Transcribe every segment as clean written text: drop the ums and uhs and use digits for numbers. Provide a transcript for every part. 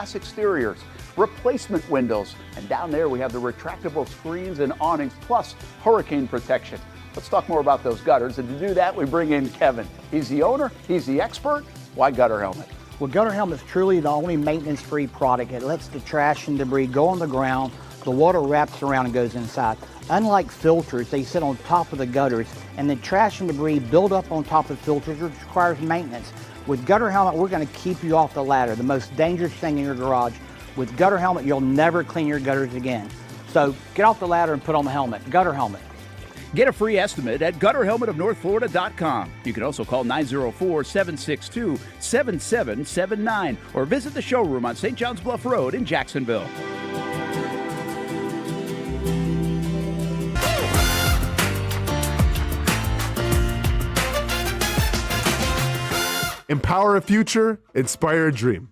glass exteriors, replacement windows, and down there we have the retractable screens and awnings, plus hurricane protection. Let's talk more about those gutters, and to do that, we bring in Kevin. He's the owner, he's the expert. Why Gutter Helmet? Well, Gutter Helmet's truly the only maintenance-free product. It lets the trash and debris go on the ground, the water wraps around and goes inside. Unlike filters, they sit on top of the gutters, and the trash and debris build up on top of filters, which requires maintenance. With Gutter Helmet, we're going to keep you off the ladder, the most dangerous thing in your garage. With Gutter Helmet, you'll never clean your gutters again. So get off the ladder and put on the helmet. Gutter Helmet. Get a free estimate at gutterhelmetofnorthflorida.com. You can also call 904-762-7779 or visit the showroom on St. John's Bluff Road in Jacksonville. Empower a future, inspire a dream.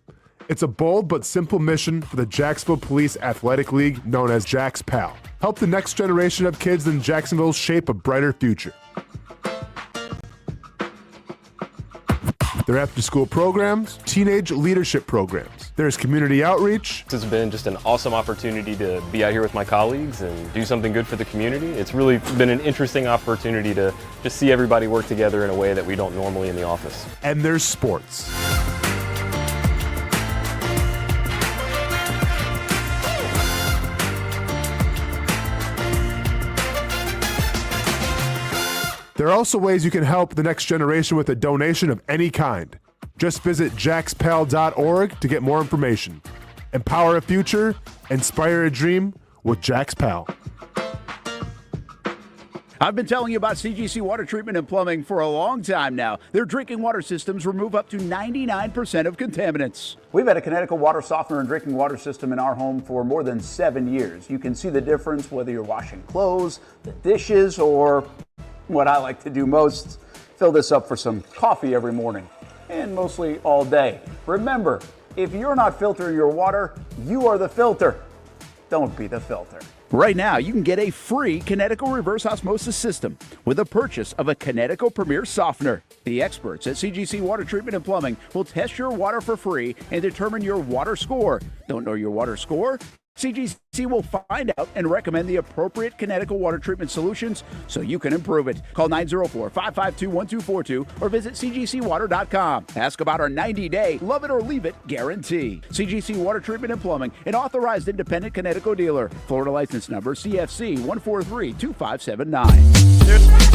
It's a bold but simple mission for the Jacksonville Police Athletic League known as Jax PAL. Help the next generation of kids in Jacksonville shape a brighter future. Their after-school programs, teenage leadership programs. There's community outreach. This has been just an awesome opportunity to be out here with my colleagues and do something good for the community. It's really been an interesting opportunity to just see everybody work together in a way that we don't normally in the office. And there's sports. There are also ways you can help the next generation with a donation of any kind. Just visit jaxpal.org to get more information. Empower a future, inspire a dream with Jax PAL. I've been telling you about CGC Water Treatment and Plumbing for a long time now. Their drinking water systems remove up to 99% of contaminants. We've had a Connecticut water softener and drinking water system in our home for more than 7 years. You can see the difference whether you're washing clothes, the dishes, or what I like to do most, fill this up for some coffee every morning and mostly all day. Remember, if you're not filtering your water, you are the filter. Don't be the filter. Right now, you can get a free Connecticut reverse osmosis system with the purchase of a Connecticut Premier Softener. The experts at CGC Water Treatment and Plumbing will test your water for free and determine your water score. Don't know your water score? CGC will find out and recommend the appropriate Connecticut water treatment solutions so you can improve it. Call 904-552-1242 or visit cgcwater.com. Ask about our 90-day love it or leave it guarantee. CGC Water Treatment and Plumbing, an authorized independent Connecticut dealer. Florida license number CFC 1432579.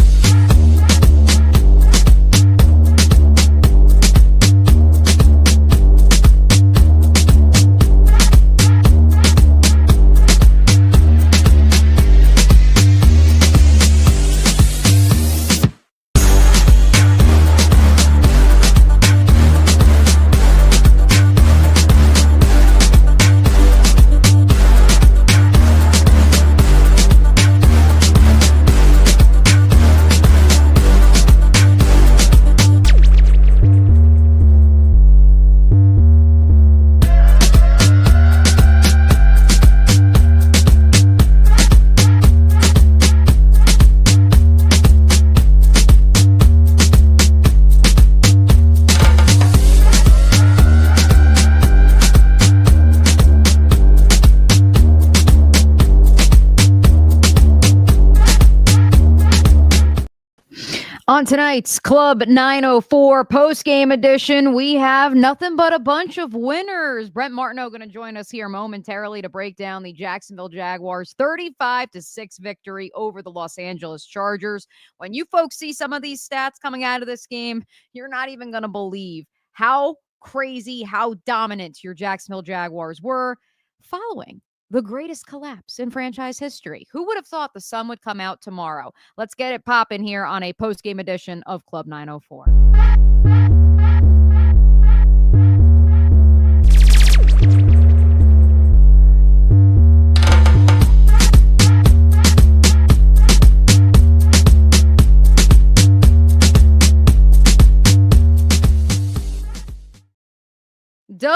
On tonight's Club 904 post-game edition, we have nothing but a bunch of winners. Brent Martineau going to join us here momentarily to break down the Jacksonville Jaguars 35-6 victory over the Los Angeles Chargers. When you folks see some of these stats coming out of this game, you're not even going to believe how crazy, how dominant your Jacksonville Jaguars were following the greatest collapse in franchise history. Who would have thought the sun would come out tomorrow? Let's get it popping here on a post-game edition of Club 904.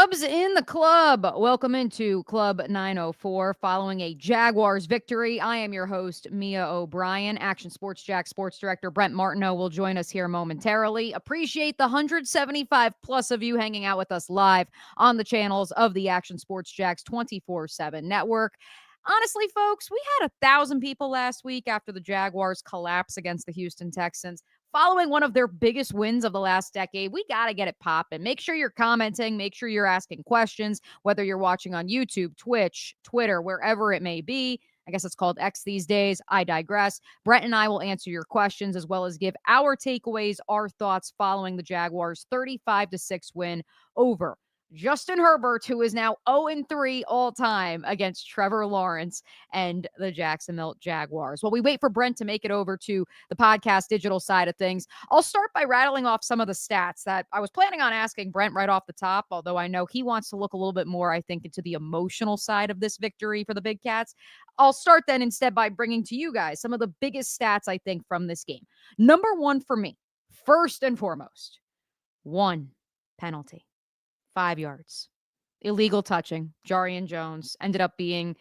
Dubs in the club. Welcome into Club 904 following a Jaguars victory. I am your host, Mia O'Brien. Action Sports Jack Sports Director Brent Martineau will join us here momentarily. Appreciate the 175 plus of you hanging out with us live on the channels of the Action Sports Jacks 24/7 network. Honestly, folks, we had 1,000 people last week after the Jaguars collapse against the Houston Texans. Following one of their biggest wins of the last decade, we got to get it popping. Make sure you're commenting. Make sure you're asking questions, whether you're watching on YouTube, Twitch, Twitter, wherever it may be. I guess it's called X these days. I digress. Brent and I will answer your questions as well as give our takeaways, our thoughts following the Jaguars' 35-6 win over Justin Herbert, who is now 0-3 all time against Trevor Lawrence and the Jacksonville Jaguars. While we wait for Brent to make it over to the podcast digital side of things, I'll start by rattling off some of the stats that I was planning on asking Brent right off the top, although I know he wants to look a little bit more, I think, into the emotional side of this victory for the Big Cats. I'll start then instead by bringing to you guys some of the biggest stats, I think, from this game. Number one for me, first and foremost, one penalty. 5 yards. Illegal touching. Jarian Jones ended up being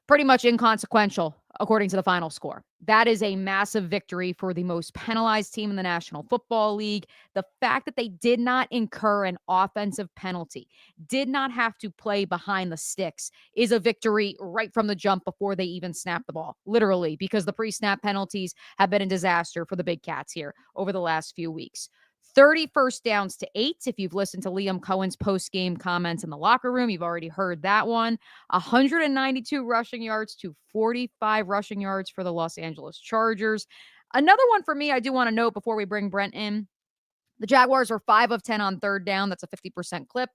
pretty much inconsequential according to the final score. That is a massive victory for the most penalized team in the National Football League. The fact that they did not incur an offensive penalty, did not have to play behind the sticks, is a victory right from the jump before they even snap the ball, literally, because the pre-snap penalties have been a disaster for the Big Cats here over the last few weeks. 30 first downs to 8. If you've listened to Liam Cohen's post-game comments in the locker room, you've already heard that one. 192 rushing yards to 45 rushing yards for the Los Angeles Chargers. Another one for me, I do want to note before we bring Brent in, the Jaguars were 5 of 10 on third down. That's a 50% clip.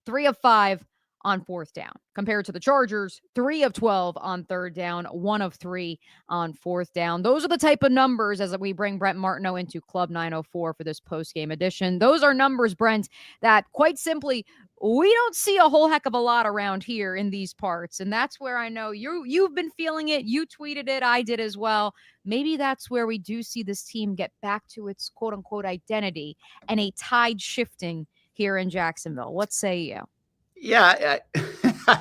3 of 5 on fourth down, compared to the Chargers, 3 of 12 on third down, 1 of 3 on fourth down. Those are the type of numbers as we bring Brent Martineau into Club 904 for this post-game edition. Those are numbers, Brent, that quite simply we don't see a whole heck of a lot around here in these parts. And that's where I know you've been feeling it. You tweeted it. I did as well. Maybe that's where we do see this team get back to its quote-unquote identity and a tide shifting here in Jacksonville. What say you? Yeah,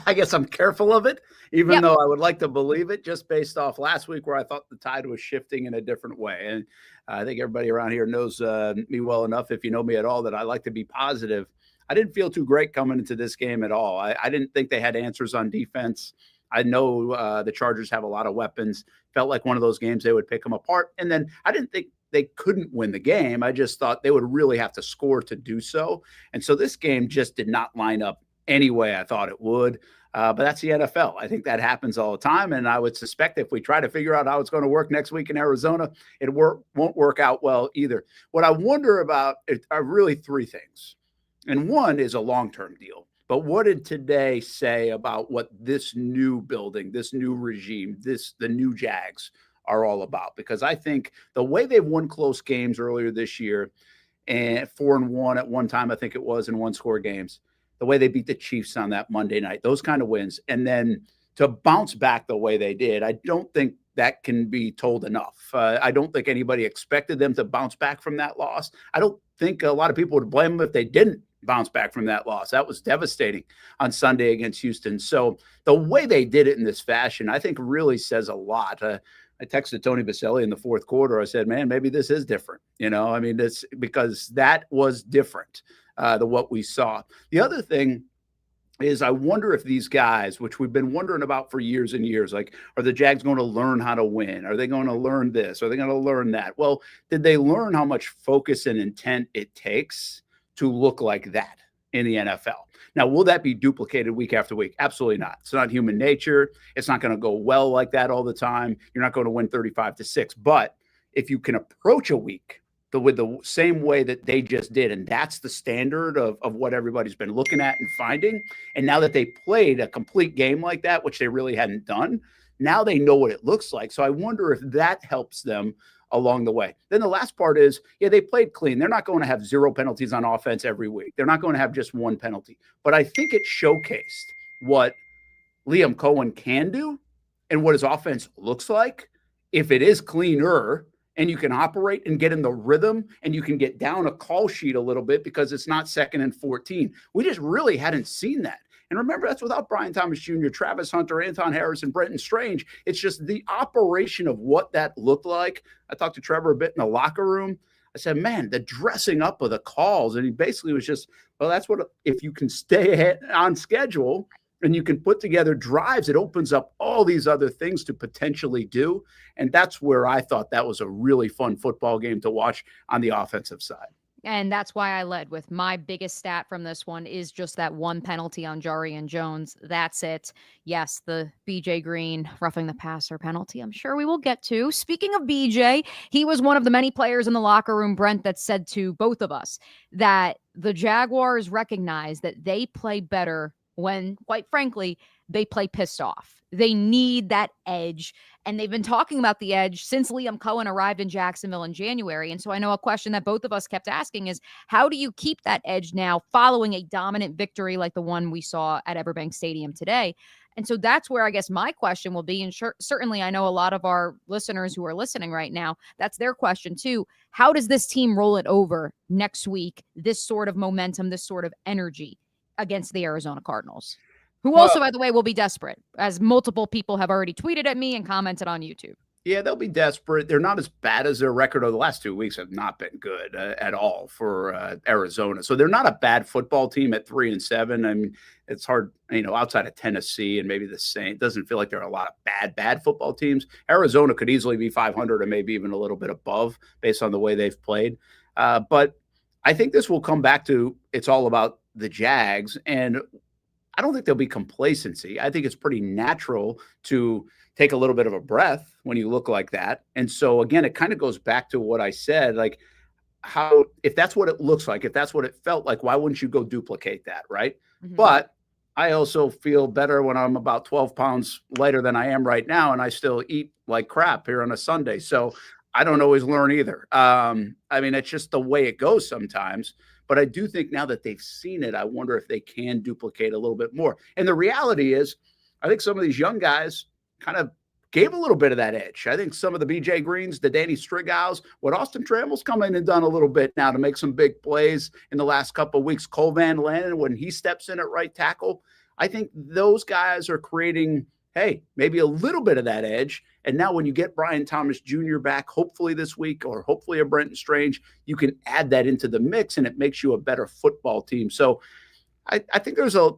I guess I'm careful of it, even though I would like to believe it just based off last week where I thought the tide was shifting in a different way. And I think everybody around here knows me well enough, if you know me at all, that I like to be positive. I didn't feel too great coming into this game at all. I didn't think they had answers on defense. I know the Chargers have a lot of weapons. Felt like one of those games they would pick them apart. And then I didn't think they couldn't win the game. I just thought they would really have to score to do so. And so this game just did not line up anyway I thought it would. But that's the NFL. I think that happens all the time. And I would suspect if we try to figure out how it's going to work next week in Arizona, it won't work out well either. What I wonder about are really 3 things. And one is a long-term deal. But what did today say about what this new building, this new regime, the new Jags are all about? Because I think the way they've won close games earlier this year, and 4-1 at one time, I think it was, in one-score games, the way they beat the Chiefs on that Monday night, those kind of wins, and then to bounce back the way they did, I don't think that can be told enough. I don't think anybody expected them to bounce back from that loss. I don't think a lot of people would blame them if they didn't bounce back from that loss. That was devastating on Sunday against Houston. So the way they did it in this fashion, I think really says a lot. I texted Tony Baselli in the fourth quarter. I said, man, maybe this is different. I mean, this, because that was different than what we saw. The other thing is I wonder if these guys, which we've been wondering about for years and years, like, are the Jags going to learn how to win? Are they going to learn this? Are they going to learn that? Well, did they learn how much focus and intent it takes to look like that in the NFL? Now, will that be duplicated week after week? Absolutely not. It's not human nature. It's not going to go well like that all the time. You're not going to win 35-6. But if you can approach a week with the same way that they just did, and that's the standard of what everybody's been looking at and finding, and now that they played a complete game like that, which they really hadn't done, now they know what it looks like. So I wonder if that helps them along the way. Then the last part is, they played clean. They're not going to have 0 penalties on offense every week. They're not going to have just 1 penalty. But I think it showcased what Liam Cohen can do and what his offense looks like if it is cleaner and you can operate and get in the rhythm, and you can get down a call sheet a little bit because it's not 2nd and 14. We just really hadn't seen that. And remember, that's without Brian Thomas Jr., Travis Hunter, Anton Harris, and Brenton Strange. It's just the operation of what that looked like. I talked to Trevor a bit in the locker room. I said, man, the dressing up of the calls. And he basically was just, well, that's what, if you can stay ahead on schedule and you can put together drives, it opens up all these other things to potentially do. And that's where I thought that was a really fun football game to watch on the offensive side. And that's why I led with my biggest stat from this one is just that one penalty on Jarian Jones. That's it. Yes, the BJ Green roughing the passer penalty, I'm sure we will get to. Speaking of BJ, he was one of the many players in the locker room, Brent, that said to both of us that the Jaguars recognize that they play better when, quite frankly, they play pissed off. They need that edge. And they've been talking about the edge since Liam Cohen arrived in Jacksonville in January. And so I know a question that both of us kept asking is, how do you keep that edge now following a dominant victory like the one we saw at Everbank Stadium today? And so that's where I guess my question will be. And certainly I know a lot of our listeners who are listening right now, that's their question too. How does this team roll it over next week? This sort of momentum, this sort of energy against the Arizona Cardinals, who also, by the way, will be desperate, as multiple people have already tweeted at me and commented on YouTube. Yeah, they'll be desperate. They're not as bad as their record over the last 2 weeks have not been good at all for Arizona. So they're not a bad football team at 3-7. I mean, it's hard, outside of Tennessee and maybe the Saints, it doesn't feel like there are a lot of bad football teams. Arizona could easily be 500 or maybe even a little bit above based on the way they've played. But I think this will come back to it's all about the Jags, and I don't think there'll be complacency. I think it's pretty natural to take a little bit of a breath when you look like that. And so, again, it kind of goes back to what I said, like how, if that's what it looks like, if that's what it felt like, why wouldn't you go duplicate that, right? Mm-hmm. But I also feel better when I'm about 12 pounds lighter than I am right now, and I still eat like crap here on a Sunday. So I don't always learn either. I mean, it's just the way it goes sometimes. But I do think now that they've seen it, I wonder if they can duplicate a little bit more. And the reality is, I think some of these young guys kind of gave a little bit of that edge. I think some of the BJ Greens, the Danny Strighows, what Austin Trammell's come in and done a little bit now to make some big plays in the last couple of weeks. Cole Van Lannon, when he steps in at right tackle, I think those guys are creating, hey, maybe a little bit of that edge. And now when you get Brian Thomas Jr. back, hopefully this week, or hopefully a Brenton Strange, you can add that into the mix and it makes you a better football team. So I think there's a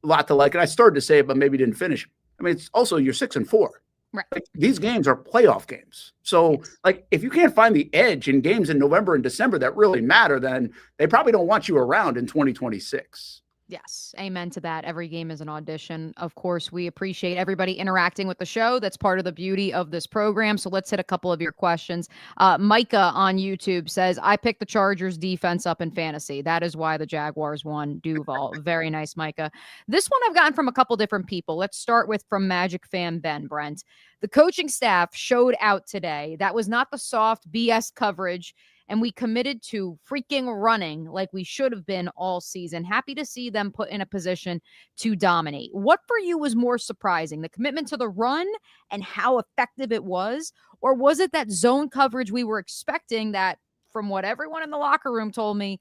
lot to like. And I started to say it, but maybe didn't finish. I mean, it's also you're 6-4. Right. Like, these games are playoff games. So like, if you can't find the edge in games in November and December that really matter, then they probably don't want you around in 2026. Yes, amen to that. Every game is an audition. Of course, we appreciate everybody interacting with the show. That's part of the beauty of this program. So let's hit a couple of your questions. Micah on YouTube says, I picked the Chargers defense up in fantasy. That is why the Jaguars won. Duval. Very nice, Micah. This one I've gotten from a couple different people. Let's start with from Magic fan Ben Brent. The coaching staff showed out today. That was not the soft BS coverage, and we committed to freaking running like we should have been all season. Happy to see them put in a position to dominate. What for you was more surprising, the commitment to the run and how effective it was? Or was it that zone coverage we were expecting that, from what everyone in the locker room told me,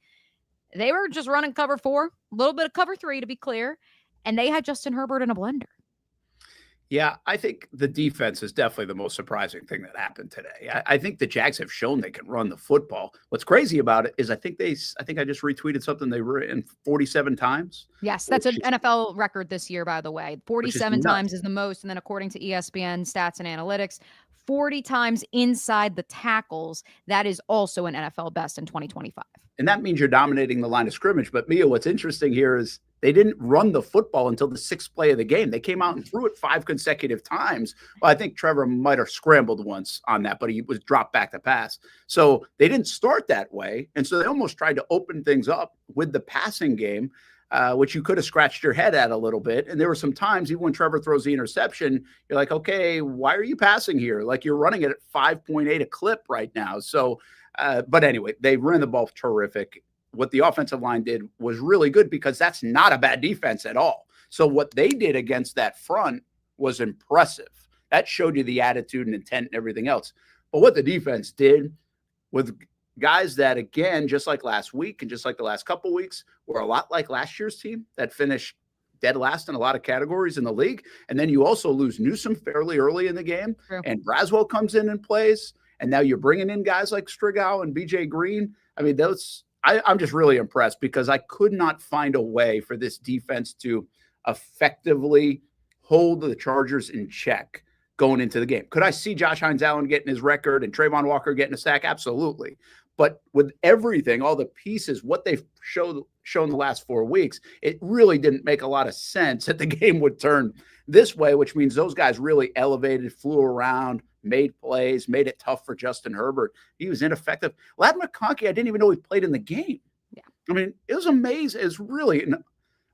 they were just running cover 4, a little bit of cover 3 to be clear, and they had Justin Herbert in a blender? Yeah, I think the defense is definitely the most surprising thing that happened today. I think the Jags have shown they can run the football. What's crazy about it is I think I just retweeted something they were in 47 times. Yes, that's an NFL record this year, by the way. 47 times is the most. And then according to ESPN Stats and Analytics, 40 times inside the tackles. That is also an NFL best in 2025. And that means you're dominating the line of scrimmage. But Mia, what's interesting here is they didn't run the football until the 6th play of the game. They came out and threw it 5 consecutive times. Well, I think Trevor might have scrambled once on that, but he was dropped back to pass. So they didn't start that way. And so they almost tried to open things up with the passing game, which you could have scratched your head at a little bit. And there were some times, even when Trevor throws the interception, you're like, okay, why are you passing here? Like, you're running it at 5.8 a clip right now. So, but anyway, they ran the ball terrific. What the offensive line did was really good because that's not a bad defense at all. So what they did against that front was impressive. That showed you the attitude and intent and everything else. But what the defense did with guys that, again, just like last week and just like the last couple weeks, were a lot like last year's team that finished dead last in a lot of categories in the league. And then you also lose Newsome fairly early in the game. True. And Braswell comes in and plays. And now you're bringing in guys like Strigow and BJ Green. I mean, I'm just really impressed because I could not find a way for this defense to effectively hold the Chargers in check going into the game. Could I see Josh Hines-Allen getting his record and Trayvon Walker getting a sack? Absolutely. But with everything, all the pieces, what they've shown the last 4 weeks, it really didn't make a lot of sense that the game would turn this way, which means those guys really elevated, flew around, made plays, made it tough for Justin Herbert. He was ineffective. Ladd McConkey, I didn't even know he played in the game. Yeah. I mean, it was amazing. It's really,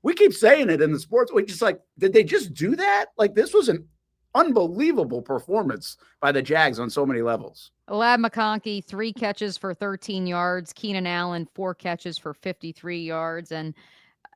we keep saying it in the sports. We just like, did they just do that? Like, this was an unbelievable performance by the Jags on so many levels. Ladd McConkey, 3 catches for 13 yards. Keenan Allen, 4 catches for 53 yards. And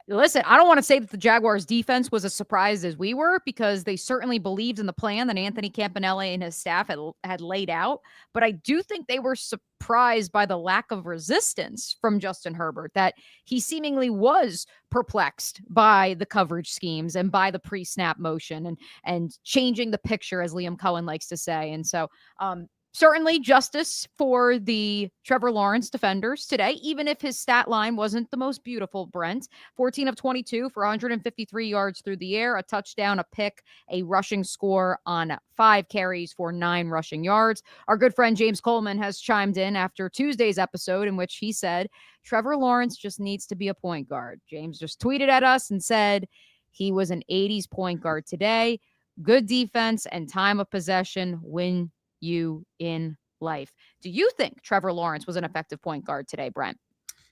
listen, I don't want to say that the Jaguars defense was as surprised as we were because they certainly believed in the plan that Anthony Campanella and his staff had laid out. But I do think they were surprised by the lack of resistance from Justin Herbert, that he seemingly was perplexed by the coverage schemes and by the pre-snap motion and changing the picture, as Liam Cohen likes to say. And so, certainly justice for the Trevor Lawrence defenders today, even if his stat line wasn't the most beautiful, Brent. 14 of 22 for 153 yards through the air, a touchdown, a pick, a rushing score on 5 carries for 9 rushing yards. Our good friend James Coleman has chimed in after Tuesday's episode in which he said, Trevor Lawrence just needs to be a point guard. James just tweeted at us and said he was an 80s point guard today. Good defense and time of possession win you in life. Do you think Trevor Lawrence was an effective point guard today, Brent?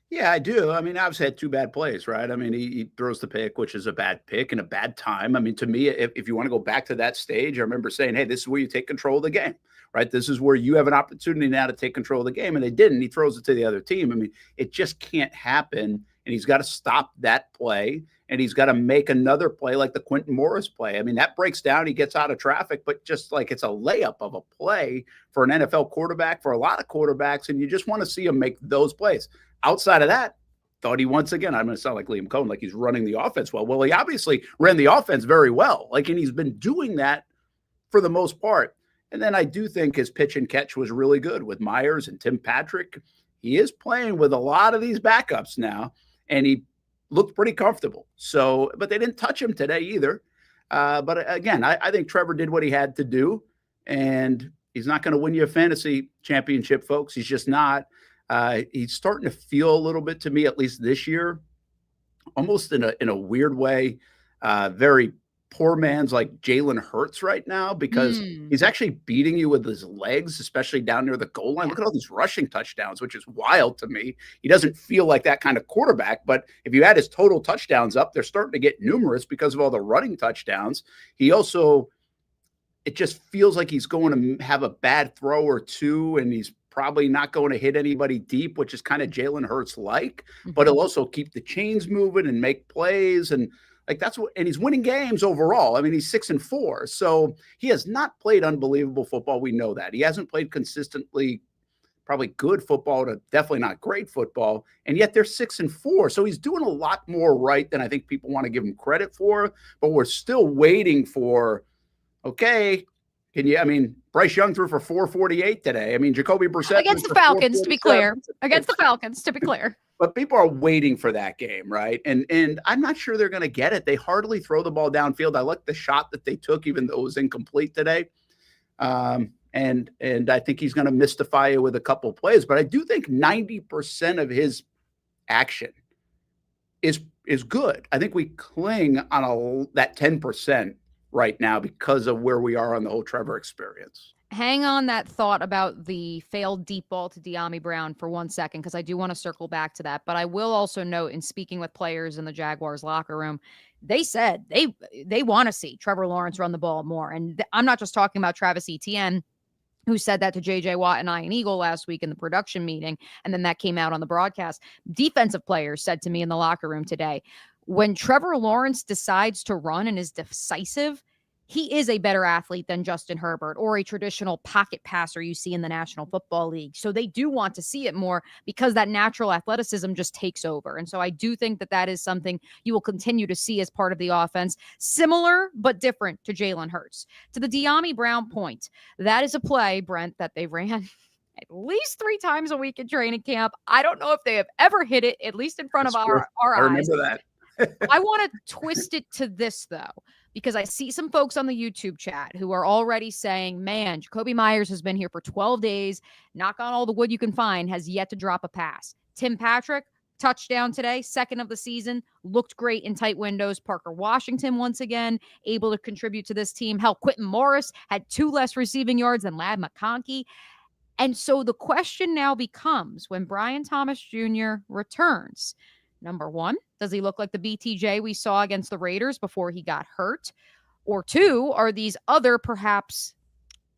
Yeah, I do. I mean, obviously had 2 bad plays, right? I mean, he throws the pick, which is a bad pick and a bad time. I mean, to me, if you want to go back to that stage, I remember saying, hey, this is where you take control of the game, right? This is where you have an opportunity now to take control of the game. And they didn't. He throws it to the other team. I mean, it just can't happen. And he's got to stop that play. And he's got to make another play like the Quentin Morris play. I mean, that breaks down. He gets out of traffic, but just like it's a layup of a play for an NFL quarterback, for a lot of quarterbacks. And you just want to see him make those plays. Outside of that, thought he once again, I'm going to sound like Liam Cohen, like he's running the offense well. Well, he obviously ran the offense very well. And he's been doing that for the most part. And then I do think his pitch and catch was really good with Myers and Tim Patrick. He is playing with a lot of these backups now, and he looked pretty comfortable. So, but they didn't touch him today either. But again, I think Trevor did what he had to do, and he's not going to win you a fantasy championship, folks. He's just not. He's starting to feel a little bit to me, at least this year, almost in a weird way, very poor man's like Jalen Hurts right now, because he's actually beating you with his legs, especially down near the goal line. Look at all these rushing touchdowns, which is wild to me. He doesn't feel like that kind of quarterback, but if you add his total touchdowns up, they're starting to get numerous because of all the running touchdowns. He also, it just feels like he's going to have a bad throw or two, and he's probably not going to hit anybody deep, which is kind of Jalen Hurts like, but he'll also keep the chains moving and make plays. And like, that's what, and he's winning games overall. I mean, he's 6-4. So he has not played unbelievable football. We know that. He hasn't played consistently, probably good football to definitely not great football. And yet they're 6-4. So he's doing a lot more right than I think people want to give him credit for, but we're still waiting for, okay, can you, I mean, Bryce Young threw for 448 today. I mean, Jacoby Brissett against the Falcons, to be clear. Against the Falcons, to be clear. But people are waiting for that game, right? And I'm not sure they're going to get it. They hardly throw the ball downfield. I like the shot that they took, even though it was incomplete today. And I think he's going to mystify you with a couple of plays. But I do think 90% of his action is good. I think we cling on that 10% right now because of where we are on the whole Trevor experience. Hang on that thought about the failed deep ball to De'Ami Brown for 1 second, because I do want to circle back to that. But I will also note, in speaking with players in the Jaguars locker room, they said they want to see Trevor Lawrence run the ball more. And I'm not just talking about Travis Etienne, who said that to J.J. Watt and Ian Eagle last week in the production meeting, and then that came out on the broadcast. Defensive players said to me in the locker room today, when Trevor Lawrence decides to run and is decisive, he is a better athlete than Justin Herbert or a traditional pocket passer you see in the National Football League. So they do want to see it more because that natural athleticism just takes over. And so I do think that that is something you will continue to see as part of the offense, similar but different to Jalen Hurts. To the De'Ami Brown point, that is a play, Brent, that they ran at least 3 times a week in training camp. I don't know if they have ever hit it, at least in front of our I eyes. remember that. I want to twist it to this, though, because I see some folks on the YouTube chat who are already saying, man, Jakobi Meyers has been here for 12 days. Knock on all the wood you can find, has yet to drop a pass. Tim Patrick, touchdown today, second of the season, looked great in tight windows. Parker Washington, once again, able to contribute to this team. Hell, Quentin Morris had 2 less receiving yards than Ladd McConkey. And so the question now becomes, when Brian Thomas Jr. returns, number 1, does he look like the BTJ we saw against the Raiders before he got hurt? Or 2, are these other perhaps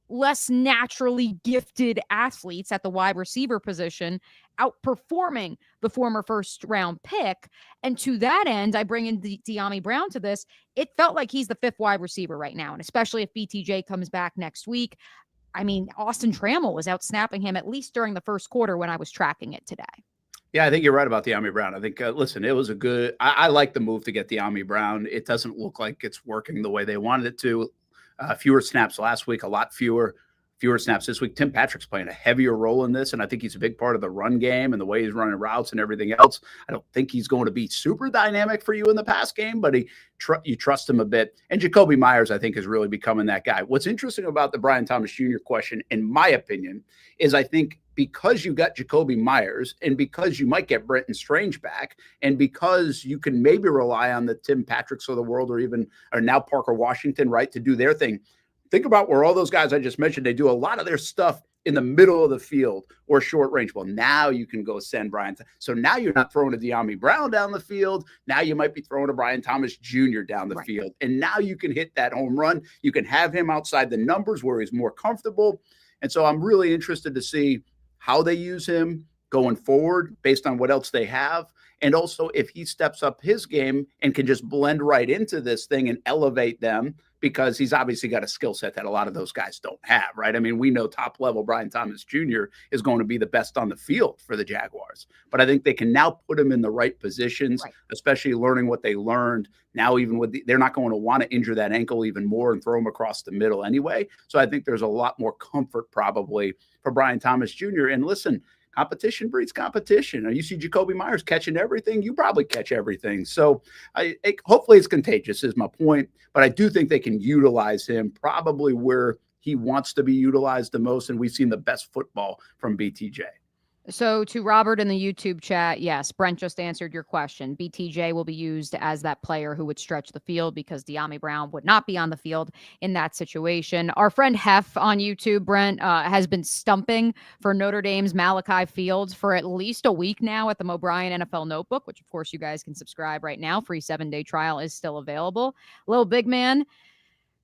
less naturally gifted athletes at the wide receiver position outperforming the former first-round pick? And to that end, I bring in De'Ami Brown to this. It felt like he's the 5th wide receiver right now, and especially if BTJ comes back next week. I mean, Austin Trammell was out snapping him at least during the first quarter when I was tracking it today. Yeah, I think you're right about De'Ami Brown. I think, listen, it was a good – I like the move to get De'Ami Brown. It doesn't look like it's working the way they wanted it to. Fewer snaps last week, a lot fewer snaps this week. Tim Patrick's playing a heavier role in this, and I think he's a big part of the run game and the way he's running routes and everything else. I don't think he's going to be super dynamic for you in the pass game, but you trust him a bit. And Jakobi Meyers, I think, is really becoming that guy. What's interesting about the Brian Thomas Jr. question, in my opinion, is I think because you got Jakobi Meyers and because you might get Brenton Strange back and because you can maybe rely on the Tim Patricks of the world or now Parker Washington, right, to do their thing. Think about where all those guys I just mentioned, they do a lot of their stuff in the middle of the field or short range. Well, now you can go send Brian. So now you're not throwing a De'Ami Brown down the field. Now you might be throwing a Brian Thomas Jr. down the field. And now you can hit that home run. You can have him outside the numbers where he's more comfortable. And so I'm really interested to see how they use him going forward based on what else they have. And also if he steps up his game and can just blend right into this thing and elevate them, because he's obviously got a skill set that a lot of those guys don't have, right? I mean, we know top level Brian Thomas Jr. is going to be the best on the field for the Jaguars, but I think they can now put him in the right positions, especially learning what they learned. Now, even with they're not going to want to injure that ankle even more and throw him across the middle anyway. So I think there's a lot more comfort probably for Brian Thomas Jr. And listen, competition breeds competition. You see Jakobi Meyers catching everything, you probably catch everything. So hopefully it's contagious is my point, but I do think they can utilize him probably where he wants to be utilized the most, and we've seen the best football from BTJ. So to Robert in the YouTube chat, yes, Brent just answered your question. BTJ will be used as that player who would stretch the field because De'Ami Brown would not be on the field in that situation. Our friend Hef on YouTube, Brent, has been stumping for Notre Dame's Malachi Fields for at least a week now at the O'Brien NFL Notebook, which of course you guys can subscribe right now. Free 7-day trial is still available. Little big man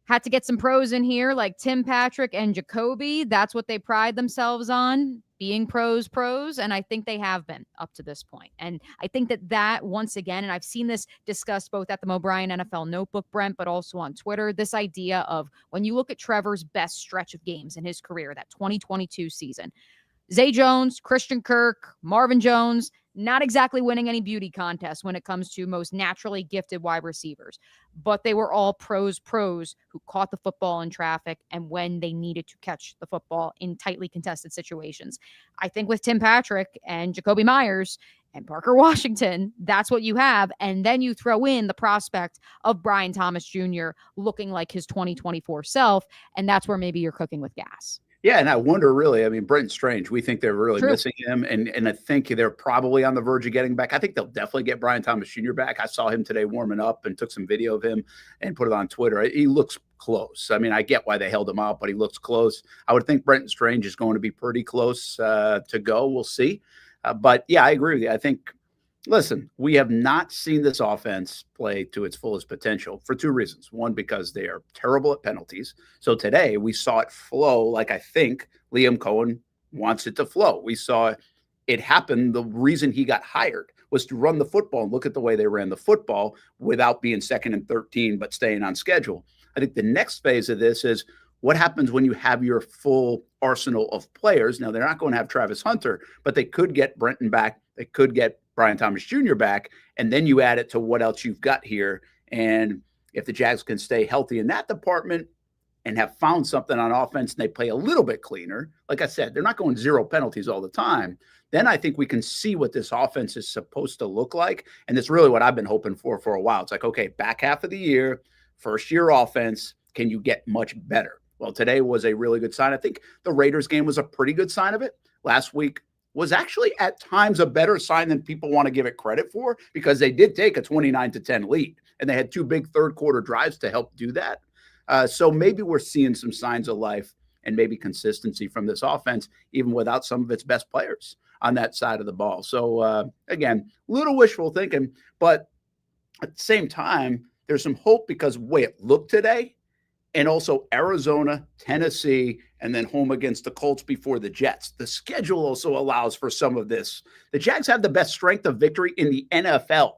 had to get some pros in here like Tim Patrick and Jakobi. That's what they pride themselves on, being pros, and I think they have been up to this point. And I think that once again, and I've seen this discussed both at the O'Brien NFL Notebook, Brent, but also on Twitter, this idea of when you look at Trevor's best stretch of games in his career, that 2022 season, Zay Jones, Christian Kirk, Marvin Jones, not exactly winning any beauty contests when it comes to most naturally gifted wide receivers, but they were all pros who caught the football in traffic and when they needed to catch the football in tightly contested situations. I think with Tim Patrick and Jakobi Meyers and Parker Washington, that's what you have. And then you throw in the prospect of Brian Thomas Jr. looking like his 2024 self, and that's where maybe you're cooking with gas. Yeah, and I wonder really, I mean, Brenton Strange, we think they're really missing him, and I think they're probably on the verge of getting back. I think they'll definitely get Brian Thomas Jr. back. I saw him today warming up and took some video of him and put it on Twitter. He looks close. I mean, I get why they held him out, but he looks close. I would think Brenton Strange is going to be pretty close to go. We'll see. But, yeah, I agree with you. I think, listen, we have not seen this offense play to its fullest potential for 2 reasons. One, because they are terrible at penalties. So today we saw it flow like I think Liam Cohen wants it to flow. We saw it happen. The reason he got hired was to run the football and look at the way they ran the football without being 2nd and 13, but staying on schedule. I think the next phase of this is what happens when you have your full arsenal of players. Now, they're not going to have Travis Hunter, but they could get Brenton back. They could get Brian Thomas Jr. back. And then you add it to what else you've got here. And if the Jags can stay healthy in that department and have found something on offense and they play a little bit cleaner, like I said, they're not going 0 penalties all the time, then I think we can see what this offense is supposed to look like. And that's really what I've been hoping for a while. It's like, okay, back half of the year, first year offense, can you get much better? Well, today was a really good sign. I think the Raiders game was a pretty good sign of it. Last week was actually at times a better sign than people want to give it credit for, because they did take a 29-10 lead and they had 2 big third quarter drives to help do that. So maybe we're seeing some signs of life and maybe consistency from this offense, even without some of its best players on that side of the ball. So again, little wishful thinking, but at the same time, there's some hope because the way it looked today, and also Arizona, Tennessee, and then home against the Colts before the Jets. The schedule also allows for some of this. The Jags have the best strength of victory in the NFL.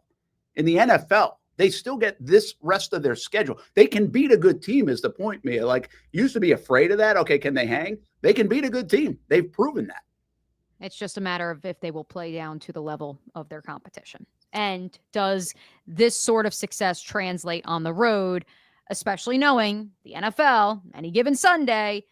In the NFL, they still get this rest of their schedule. They can beat a good team is the point, Mia. Like, used to be afraid of that. Okay, can they hang? They can beat a good team. They've proven that. It's just a matter of if they will play down to the level of their competition. And does this sort of success translate on the road, especially knowing the NFL, any given Sunday,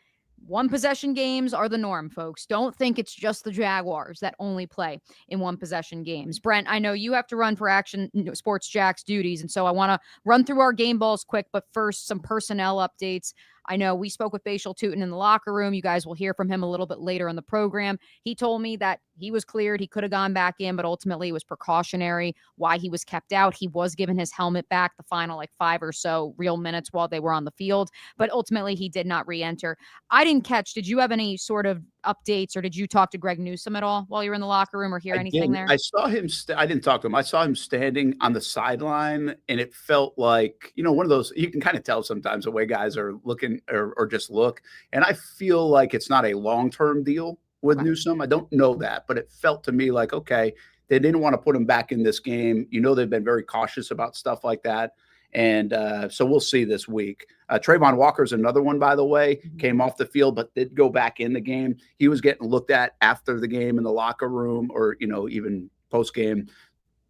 1-possession games are the norm, folks. Don't think it's just the Jaguars that only play in 1-possession games. Brent, I know you have to run for Action Sports Jacks duties, and so I want to run through our game balls quick, but first, some personnel updates. I know we spoke with Bhayshul Tuten in the locker room. You guys will hear from him a little bit later in the program. He told me that he was cleared. He could have gone back in, but ultimately it was precautionary why he was kept out. He was given his helmet back the final 5 or so real minutes while they were on the field, but ultimately he did not re-enter. I didn't catch, did you have any sort of updates, or did you talk to Greg Newsome at all while you were in the locker room or hear anything there? I saw him. I didn't talk to him. I saw him standing on the sideline, and it felt like, one of those, you can kind of tell sometimes the way guys are looking or just look. And I feel like it's not a long-term deal with Newsome. I don't know that, but it felt to me like, okay, they didn't want to put him back in this game. They've been very cautious about stuff like that. And so we'll see this week. Trayvon Walker's another one, by the way, came off the field, but did go back in the game. He was getting looked at after the game in the locker room or, even post game.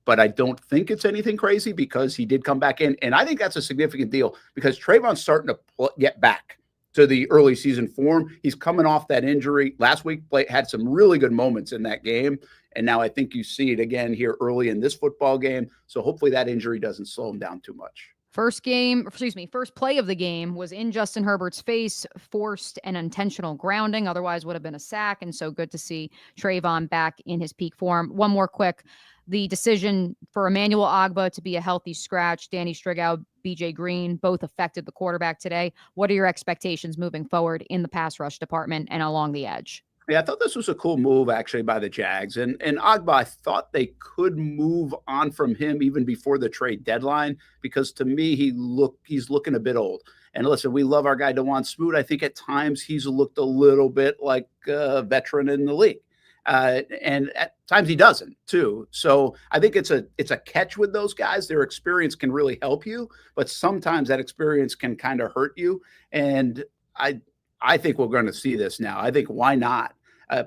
But I don't think it's anything crazy because he did come back in. And I think that's a significant deal because Trayvon's starting to get back to the early season form. He's coming off that injury. Last week, had some really good moments in that game. And now I think you see it again here early in this football game. So hopefully that injury doesn't slow him down too much. First play of the game was in Justin Herbert's face, forced an intentional grounding, otherwise would have been a sack. And so good to see Trayvon back in his peak form. One more quick, the decision for Emmanuel Ogbah to be a healthy scratch, Danny Strigow, BJ Green, both affected the quarterback today. What are your expectations moving forward in the pass rush department and along the edge? Yeah, I thought this was a cool move actually by the Jags. And Ogbah, I thought they could move on from him even before the trade deadline because to me, he's looking a bit old. And listen, we love our guy DeJuan Smoot. I think at times he's looked a little bit like a veteran in the league. And at times he doesn't too. So I think it's a catch with those guys. Their experience can really help you, but sometimes that experience can kind of hurt you. And I think we're going to see this now. I think why not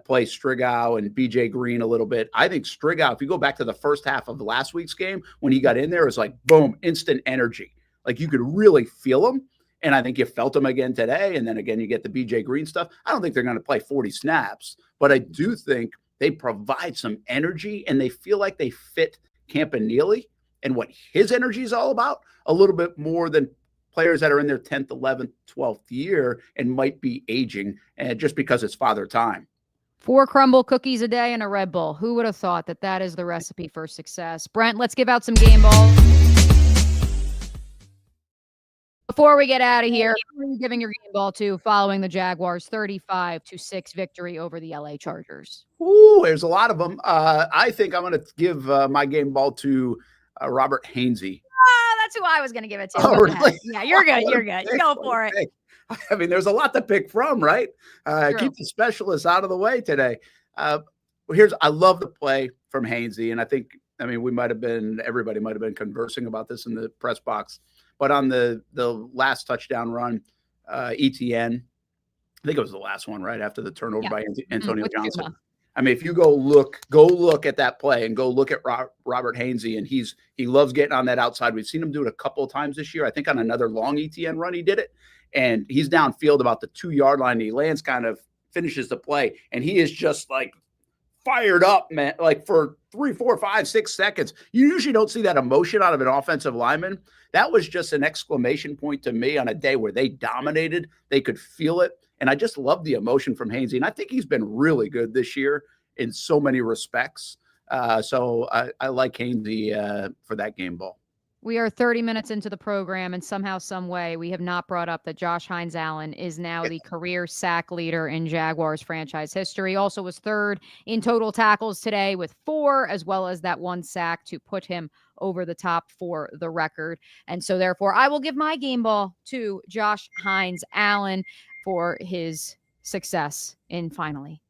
play Strigow and BJ Green a little bit. I think Strigow, if you go back to the first half of last week's game, when he got in there, it was like, boom, instant energy. Like you could really feel him. And I think you felt him again today. And then again, you get the BJ Green stuff. I don't think they're going to play 40 snaps, but I do think they provide some energy and they feel like they fit Campanile and what his energy is all about a little bit more than players that are in their 10th, 11th, 12th year and might be aging and just because it's father time. 4 crumble cookies a day and a Red Bull. Who would have thought that is the recipe for success? Brent, let's give out some game balls. Before we get out of here, who are you giving your game ball to following the Jaguars' 35-6 victory over the LA Chargers? Ooh, there's a lot of them. I think I'm going to give my game ball to Robert Hainsey. That's who I was going to give it to. Oh, really? Yeah, you're good. You're good. Go for it. I mean, there's a lot to pick from, right? Keep the specialists out of the way today. I love the play from Hainsey, and everybody might have been conversing about this in the press box. But on the last touchdown run, ETN, I think it was the last one, right after the turnover by Antonio Johnson. Juma. I mean, if you go look at that play and go look at Robert Hainsey, and he loves getting on that outside. We've seen him do it a couple of times this year. I think on another long ETN run, he did it. And he's downfield about the 2-yard line. And he lands, kind of finishes the play. And he is just like fired up, man, like for 3, 4, 5, 6 seconds. You usually don't see that emotion out of an offensive lineman. That was just an exclamation point to me on a day where they dominated. They could feel it. And I just love the emotion from Hainsey. And I think he's been really good this year in so many respects. So I like Hainsey for that game ball. We are 30 minutes into the program, and somehow, some way, we have not brought up that Josh Hines-Allen is now the career sack leader in Jaguars franchise history. Also was third in total tackles today with 4, as well as that 1 sack to put him over the top for the record. And so, therefore, I will give my game ball to Josh Hines-Allen for his success in finally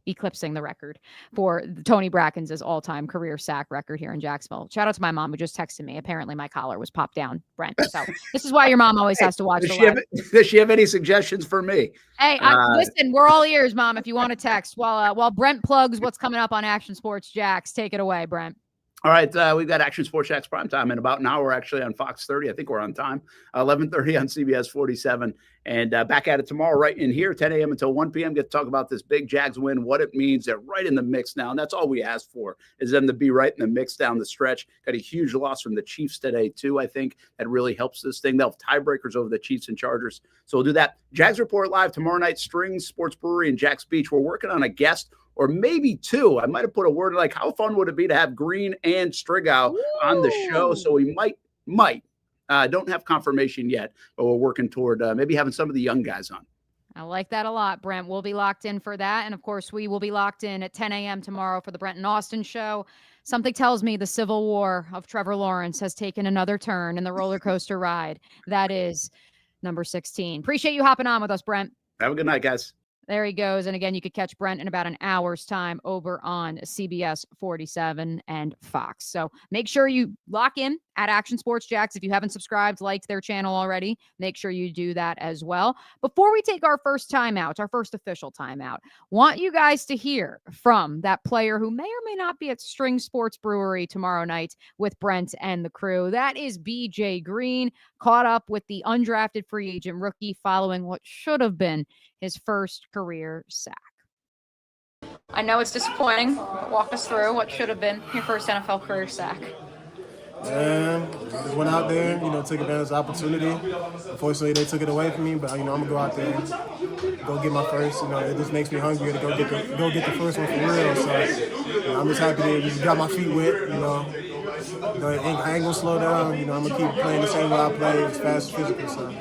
eclipsing the record for Tony Bracken's all-time career sack record here in Jacksonville. Shout out to my mom who just texted me. Apparently my collar was popped down, Brent. So this is why your mom always has to watch does she have any suggestions for me? Hey, listen, we're all ears, Mom, if you want to text. While Brent plugs what's coming up on Action Sports Jacks, take it away, Brent. All right, we've got Action Sports Jacks primetime in about an hour, actually, on Fox 30. I think we're on time. 11:30 on CBS 47. And back at it tomorrow right in here, 10 a.m. until 1 p.m. Get to talk about this big Jags win, what it means. They're right in the mix now, and that's all we asked for, is them to be right in the mix down the stretch. Got a huge loss from the Chiefs today, too, I think. That really helps this thing. They'll have tiebreakers over the Chiefs and Chargers. So we'll do that. Jags Report live tomorrow night, Strings Sports Brewery in Jacks Beach. We're working on a guest, or maybe 2. I might have put a word like, how fun would it be to have Green and Strigow on the show? So we might. Don't have confirmation yet, but we're working toward maybe having some of the young guys on. I like that a lot, Brent. We'll be locked in for that. And, of course, we will be locked in at 10 a.m. tomorrow for the Brent and Austin show. Something tells me the Civil War of Trevor Lawrence has taken another turn in the roller coaster ride. That is number 16. Appreciate you hopping on with us, Brent. Have a good night, guys. There he goes. And again, you could catch Brent in about an hour's time over on CBS 47 and Fox. So make sure you lock in at Action Sports Jacks. If you haven't subscribed, liked their channel already, make sure you do that as well. Before we take our first timeout, our first official timeout, want you guys to hear from that player who may or may not be at String Sports Brewery tomorrow night with Brent and the crew. That is BJ Green, caught up with the undrafted free agent rookie following what should have been his first career sack. I know it's disappointing, but walk us through what should have been your first NFL career sack. Just went out there, took advantage of the opportunity. Unfortunately, they took it away from me, but I'm gonna go out there and go get my first. It just makes me hungrier to go get the first one for real. So I'm just happy to just got my feet wet. I ain't gonna slow down. I'm gonna keep playing the same way I play, as fast as physical. So.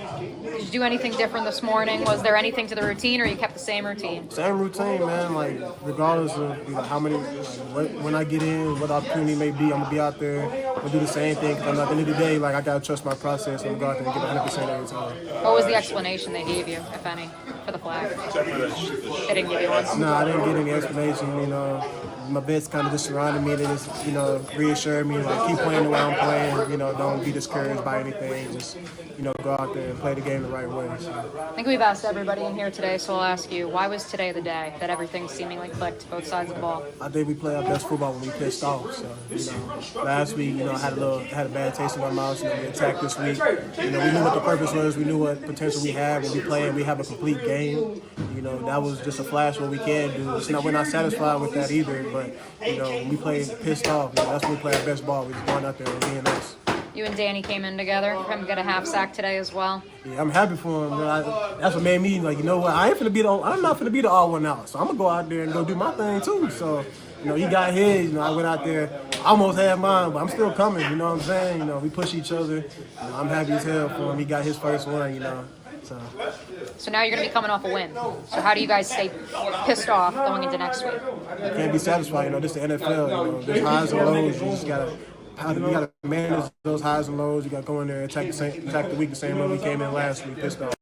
Did you do anything different this morning? Was there anything to the routine, or you kept the same routine? Same routine, man. Like regardless of how many, when I get in, what opportunity may be, I'm gonna be out there. I'm gonna do the same thing. Because at the end of the day, I gotta trust my process. I'm gonna go out there and give 100% every time. What was the explanation they gave you, if any, for the flag? They didn't give you one. No, I didn't get any explanation. My vets kind of just surrounded me. They just, reassured me, keep playing the way I'm playing. Don't be discouraged by anything. Just, go out there and play the game the right way. So. I think we've asked everybody in here today, so I'll ask you, why was today the day that everything seemingly clicked, both sides of the ball? I think we played our best football when we pissed off. So, last week, had a bad taste in my mouth. We attacked this week. We knew what the purpose was. We knew what potential we had when we play and we have a complete game. That was just a flash what we can do. We're not satisfied with that either, but, when we play pissed off, that's when we play our best ball. We're just going out there and being nice. You and Danny came in together. Him got a half sack today as well. Yeah, I'm happy for him. That's what made me what? I'm not finna be the odd one out. So I'm gonna go out there and go do my thing too. So, he got his. I went out there, almost had mine, but I'm still coming. You know what I'm saying? We push each other. I'm happy as hell for him. He got his first one. So now you're going to be coming off a win. So how do you guys stay pissed off going into next week? You can't be satisfied. This is the NFL. There's highs and lows. You just gotta manage those highs and lows. You got to go in there and attack the week the same way we came in last week, pissed off.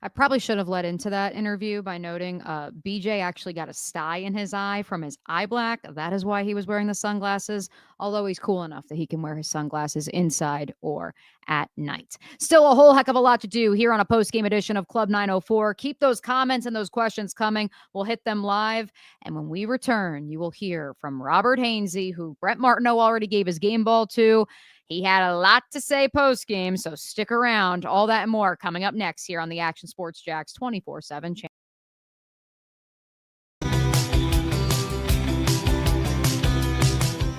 I probably should have led into that interview by noting BJ actually got a sty in his eye from his eye black. That is why he was wearing the sunglasses, although he's cool enough that he can wear his sunglasses inside or at night. Still a whole heck of a lot to do here on a post-game edition of Club 904. Keep those comments and those questions coming. We'll hit them live. And when we return, you will hear from Robert Hainsey, who Brent Martineau already gave his game ball to. He had a lot to say post-game, so stick around. All that and more coming up next here on the Action Sports Jax 24/7 channel.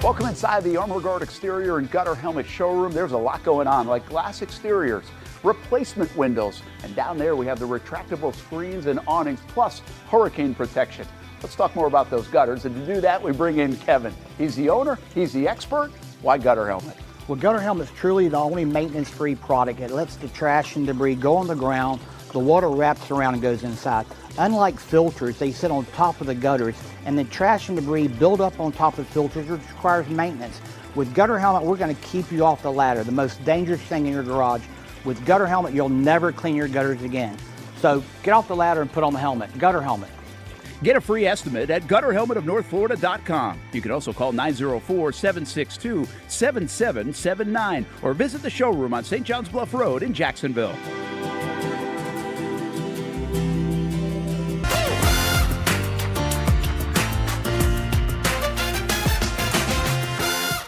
Welcome inside the Armor Guard exterior and gutter helmet showroom. There's a lot going on, like glass exteriors, replacement windows, and down there we have the retractable screens and awnings, plus hurricane protection. Let's talk more about those gutters, and to do that, we bring in Kevin. He's the owner, he's the expert. Why gutter helmet? Well, gutter helmet is truly the only maintenance-free product. It lets the trash and debris go on the ground. The water wraps around and goes inside. Unlike filters, they sit on top of the gutters, and the trash and debris build up on top of filters, which requires maintenance. With gutter helmet, we're going to keep you off the ladder, the most dangerous thing in your garage. With gutter helmet, you'll never clean your gutters again. So get off the ladder and put on the helmet. Gutter helmet. Get a free estimate at gutterhelmetofnorthflorida.com. You can also call 904-762-7779 or visit the showroom on St. John's Bluff Road in Jacksonville.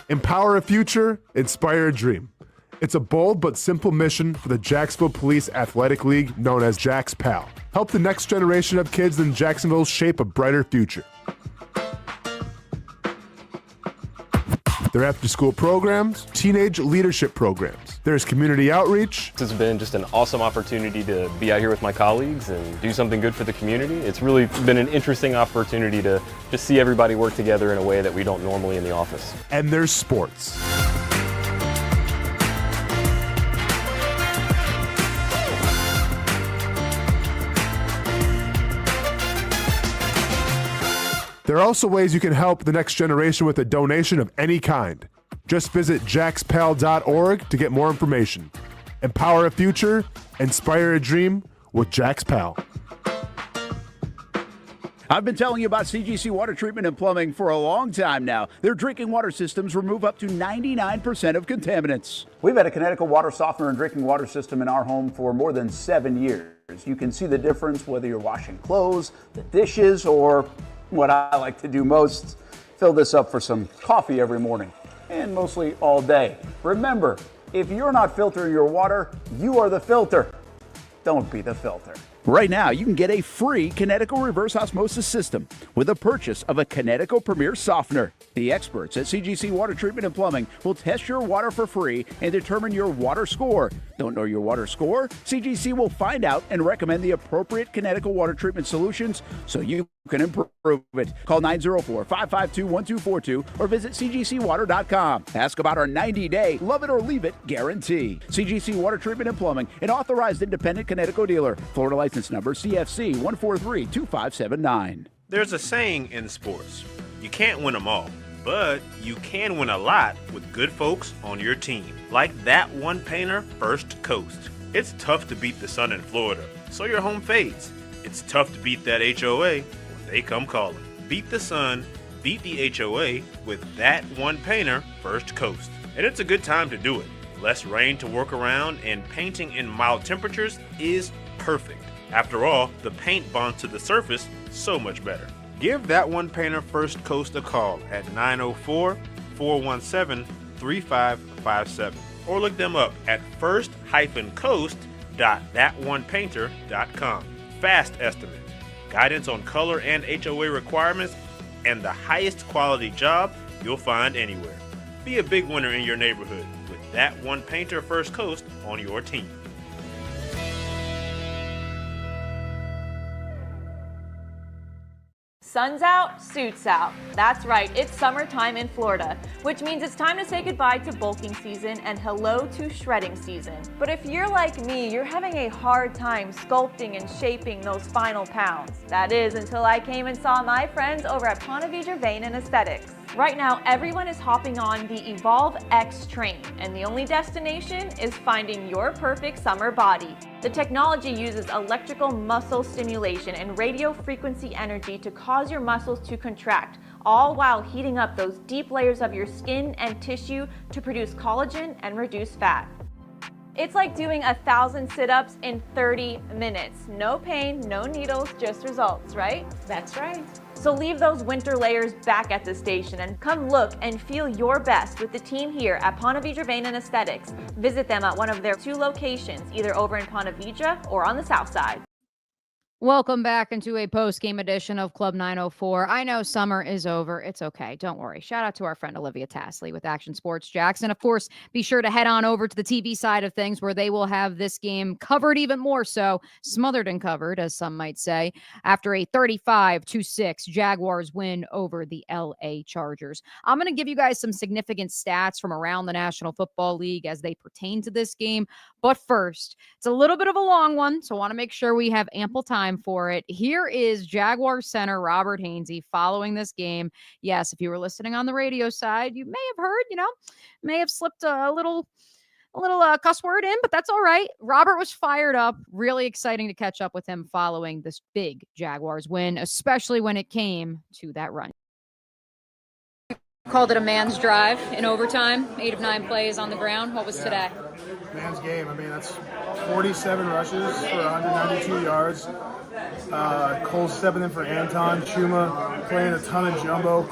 Empower a future, inspire a dream. It's a bold but simple mission for the Jacksonville Police Athletic League known as Jax PAL. Help the next generation of kids in Jacksonville shape a brighter future. Their after-school programs, teenage leadership programs. There's community outreach. This has been just an awesome opportunity to be out here with my colleagues and do something good for the community. It's really been an interesting opportunity to just see everybody work together in a way that we don't normally in the office. And there's sports. There are also ways you can help the next generation with a donation of any kind. Just visit jaxpal.org to get more information. Empower a future, inspire a dream with Jax PAL. I've been telling you about CGC Water Treatment and Plumbing for a long time now. Their drinking water systems remove up to 99% of contaminants. We've had a Connecticut water softener and drinking water system in our home for more than 7 years. You can see the difference whether you're washing clothes, the dishes, or what I like to do most, fill this up for some coffee every morning, and mostly all day. Remember, if you're not filtering your water, you are the filter. Don't be the filter. Right now, you can get a free Kinetico reverse osmosis system with a purchase of a Kinetico Premier softener. The experts at CGC Water Treatment and Plumbing will test your water for free and determine your water score. Don't know your water score? CGC will find out and recommend the appropriate Kinetico water treatment solutions so you can improve it. Call 904-552-1242 or visit cgcwater.com. Ask about our 90-day love it or leave it guarantee. CGC Water Treatment and Plumbing, an authorized independent Kinetico dealer. Florida license number CFC 1432579. There's a saying in sports, you can't win them all, but you can win a lot with good folks on your team. Like that one painter, First Coast. It's tough to beat the sun in Florida, so your home fades. It's tough to beat that HOA when they come calling. Beat the sun, beat the HOA with that one painter, First Coast. And it's a good time to do it. Less rain to work around, and painting in mild temperatures is perfect. After all, the paint bonds to the surface so much better. Give that one painter First Coast a call at 904-417-3557 or look them up at first-coast.thatonepainter.com. Fast estimate, guidance on color and HOA requirements, and the highest quality job you'll find anywhere. Be a big winner in your neighborhood with that one painter First Coast on your team. Sun's out, suits out. That's right, it's summertime in Florida, which means it's time to say goodbye to bulking season and hello to shredding season. But if you're like me, you're having a hard time sculpting and shaping those final pounds. That is until I came and saw my friends over at Ponte Vedra Vein and Aesthetics. Right now, everyone is hopping on the Evolve X train, and the only destination is finding your perfect summer body. The technology uses electrical muscle stimulation and radio frequency energy to cause your muscles to contract, all while heating up those deep layers of your skin and tissue to produce collagen and reduce fat. It's like doing 1,000 sit-ups in 30 minutes. No pain, no needles, just results, right? That's right. So leave those winter layers back at the station and come look and feel your best with the team here at Ponte Vedra Vein and Aesthetics. Visit them at one of their 2 locations, either over in Ponte Vedra or on the south side. Welcome back into a post-game edition of Club 904. I know summer is over. It's okay. Don't worry. Shout out to our friend Olivia Tasley with Action Sports Jacks. And of course, be sure to head on over to the TV side of things where they will have this game covered even more so, smothered and covered, as some might say, after a 35-6 Jaguars win over the LA Chargers. I'm going to give you guys some significant stats from around the National Football League as they pertain to this game. But first, it's a little bit of a long one, so I want to make sure we have ample time for it. Here is Jaguars center Robert Hainsey following this game. Yes, if you were listening on the radio side, you may have heard, may have slipped a little cuss word in, but that's all right. Robert was fired up. Really exciting to catch up with him following this big Jaguars win, especially when it came to that run. Called it a man's drive in overtime, 8 of 9 plays on the ground. What was today? Man's game. I mean, that's 47 rushes for 192 yards. Cole stepping in for Anton. Chuma playing a ton of jumbo.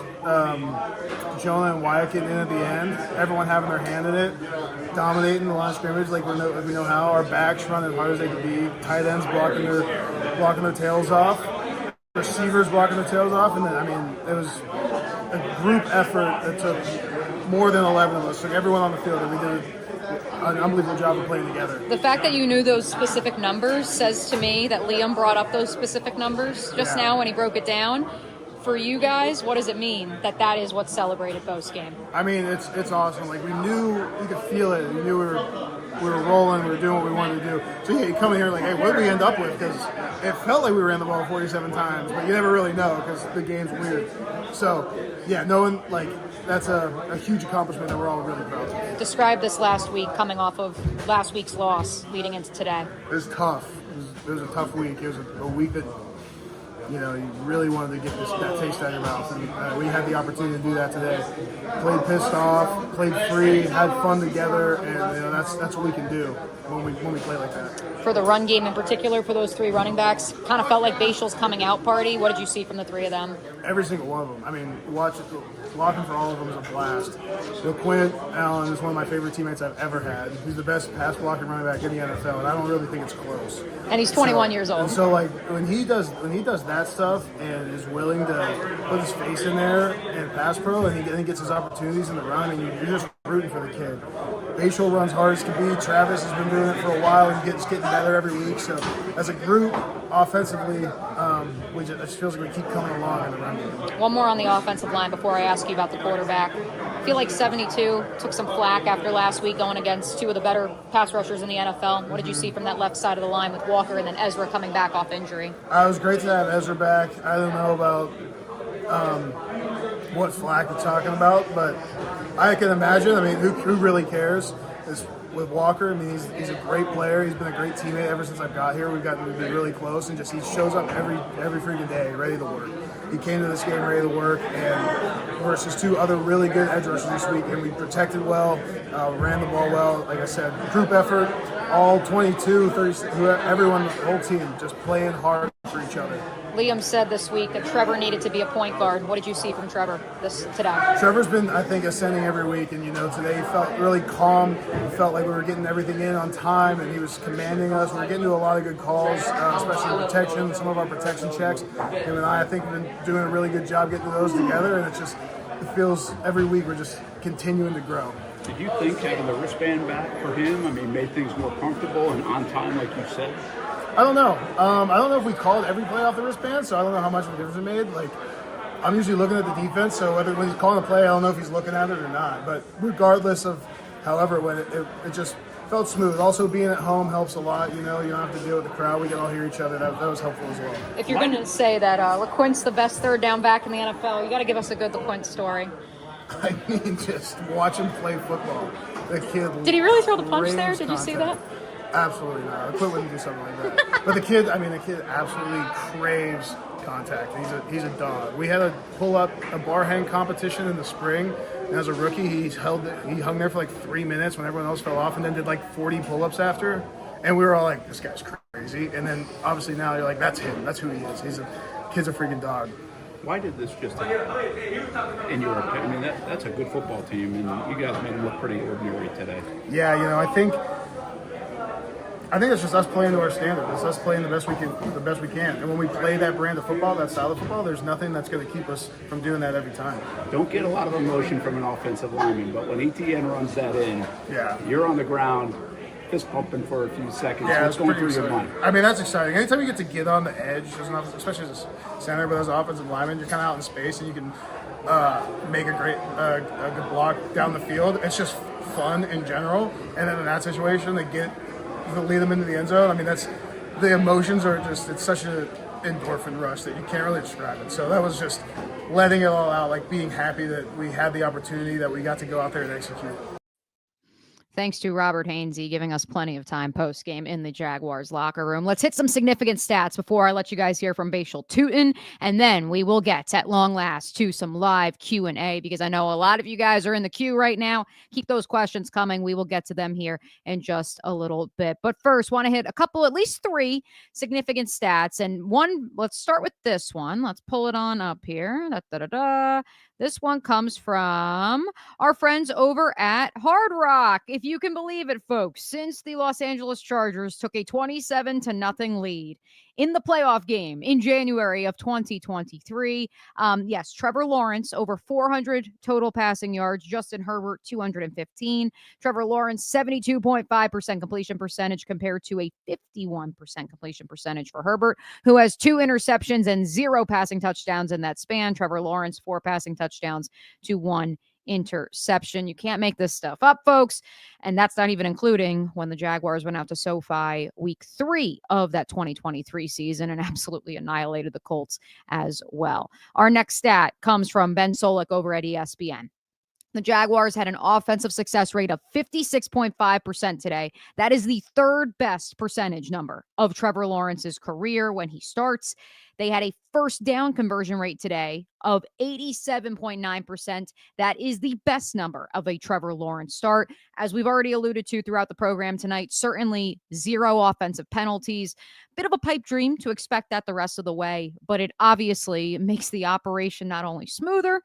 Jonah and Wyatt getting in at the end. Everyone having their hand in it. Dominating the line of scrimmage like we know how. Our backs run as hard as they could be. Tight ends blocking their tails off. Receivers blocking their tails off. And then, it was a group effort that took more than 11 of us. Took everyone on the field, and we did an unbelievable job of playing together. The fact that you knew those specific numbers says to me that Liam brought up those specific numbers just now when he broke it down. For you guys, what does it mean that is what's celebrated post-game? I mean, it's awesome. Like, we could feel it. We knew we were rolling, we were doing what we wanted to do. So yeah, you come in here like, hey, what did we end up with? Because it felt like we ran the ball 47 times, but you never really know because the game's weird. So yeah, knowing that's a huge accomplishment that we're all really proud of. Describe this last week, coming off of last week's loss, leading into today. It was tough. It was a tough week. It was a week that you really wanted to get that taste out of your mouth, and we had the opportunity to do that today. Played pissed off, played free, had fun together, and that's what we can do when we play like that. For the run game in particular, for those 3 running backs, kind of felt like Bhayshul's coming out party. What did you see from the 3 of them? Every single one of them. I mean, blocking for all of them is a blast. Quinn Allen is one of my favorite teammates I've ever had. He's the best pass blocking running back in the NFL, and I don't really think it's close. And he's 21 years old. And so when he does that stuff and is willing to put his face in there and pass pro, and he gets his opportunities in the run, and you're just rooting for the kid. Bhayshul runs hard as can be. Travis has been doing it for a while and getting better every week. So as a group, offensively, it just feels like we keep coming along in the run game. One more on the offensive line before I ask you about the quarterback. I feel like 72 took some flack after last week going against 2 of the better pass rushers in the NFL. What did you see from that left side of the line with Walker and then Ezra coming back off injury? It was great to have Ezra back. I don't know about what flack you're talking about, but I can imagine. I mean, who really cares? With Walker, I mean, he's a great player. He's been a great teammate ever since I've got here. We've gotten to be really close, and he shows up every freaking day, ready to work. He came to this game ready to work, and versus 2 other really good edge rushers this week, and we protected well, ran the ball well. Like I said, group effort, all 22, 30, everyone, the whole team, just playing hard for each other. Liam said this week that Trevor needed to be a point guard. What did you see from Trevor today? Trevor's been, I think, ascending every week, and today he felt really calm. He felt like we were getting everything in on time, and he was commanding us. We were getting to a lot of good calls, especially protection, some of our protection checks. Him and I think, have been doing a really good job getting those together, and it feels every week we're just continuing to grow. Did you think having the wristband back for him, made things more comfortable and on time, like you said? I don't know. I don't know if we called every play off the wristband, so I don't know how much of a difference it made. I'm usually looking at the defense, so when he's calling a play, I don't know if he's looking at it or not. But regardless of however it went, it just felt smooth. Also, being at home helps a lot. You don't have to deal with the crowd. We can all hear each other. That was helpful as well. If you're going to say that LeQuint's the best 3rd down back in the NFL, you got to give us a good LeQuint story. I mean, just watch him play football. The kid. Did he really throw the punch there? Did you see that? Absolutely not. I wouldn't do something like that. But the kid absolutely craves contact. He's a dog. We had to pull up a bar hang competition in the spring, and as a rookie, he hung there for like 3 minutes when everyone else fell off, and then did like 40 pull-ups after. And we were all like, "This guy's crazy." And then obviously now you're like, "That's him. That's who he is. Kid's a freaking dog." Why did this just happen, in your opinion? I mean, that's a good football team, and you guys made them look pretty ordinary today. Yeah, I think it's just us playing to our standard. It's us playing the best we can. And when we play that brand of football, that style of football, there's nothing that's going to keep us from doing that every time. Don't get a lot of emotion from an offensive lineman, but when ETN runs that in, you're on the ground, fist pumping for a few seconds. Yeah, what's going through your mind? I mean, that's exciting. Anytime you get to get on the edge, especially as a center, but as an offensive lineman, you're kind of out in space and you can make a good block down the field. It's just fun in general. And then in that situation, to lead them into the end zone. I mean, the emotions are just, it's such an endorphin rush that you can't really describe it. So that was just letting it all out, like being happy that we had the opportunity, that we got to go out there and execute. Thanks to Robert Hainsey giving us plenty of time post-game in the Jaguars locker room. Let's hit some significant stats before I let you guys hear from Bhayshul Tuten, and then we will get, at long last, to some live Q&A, because I know a lot of you guys are in the queue right now. Keep those questions coming. We will get to them here in just a little bit. But first, want to hit a couple, at least 3 significant stats. And one, let's start with this one. Let's pull it on up here. This one comes from our friends over at Hard Rock. If you can believe it, folks, since the Los Angeles Chargers took a 27-0 lead in the playoff game in January of 2023. Yes, Trevor Lawrence, over 400 total passing yards. Justin Herbert, 215. Trevor Lawrence, 72.5% completion percentage compared to a 51% completion percentage for Herbert, who has 2 interceptions and 0 passing touchdowns in that span. Trevor Lawrence, 4 passing touchdowns to 1 interception. You can't make this stuff up, folks. And that's not even including when the Jaguars went out to SoFi week 3 of that 2023 season and absolutely annihilated the Colts as well. Our next stat comes from Ben Solik over at ESPN. The Jaguars had an offensive success rate of 56.5% today. That is the 3rd best percentage number of Trevor Lawrence's career when he starts. They had a first down conversion rate today of 87.9%. That is the best number of a Trevor Lawrence start. As we've already alluded to throughout the program tonight, certainly 0 offensive penalties. Bit of a pipe dream to expect that the rest of the way, but it obviously makes the operation not only smoother,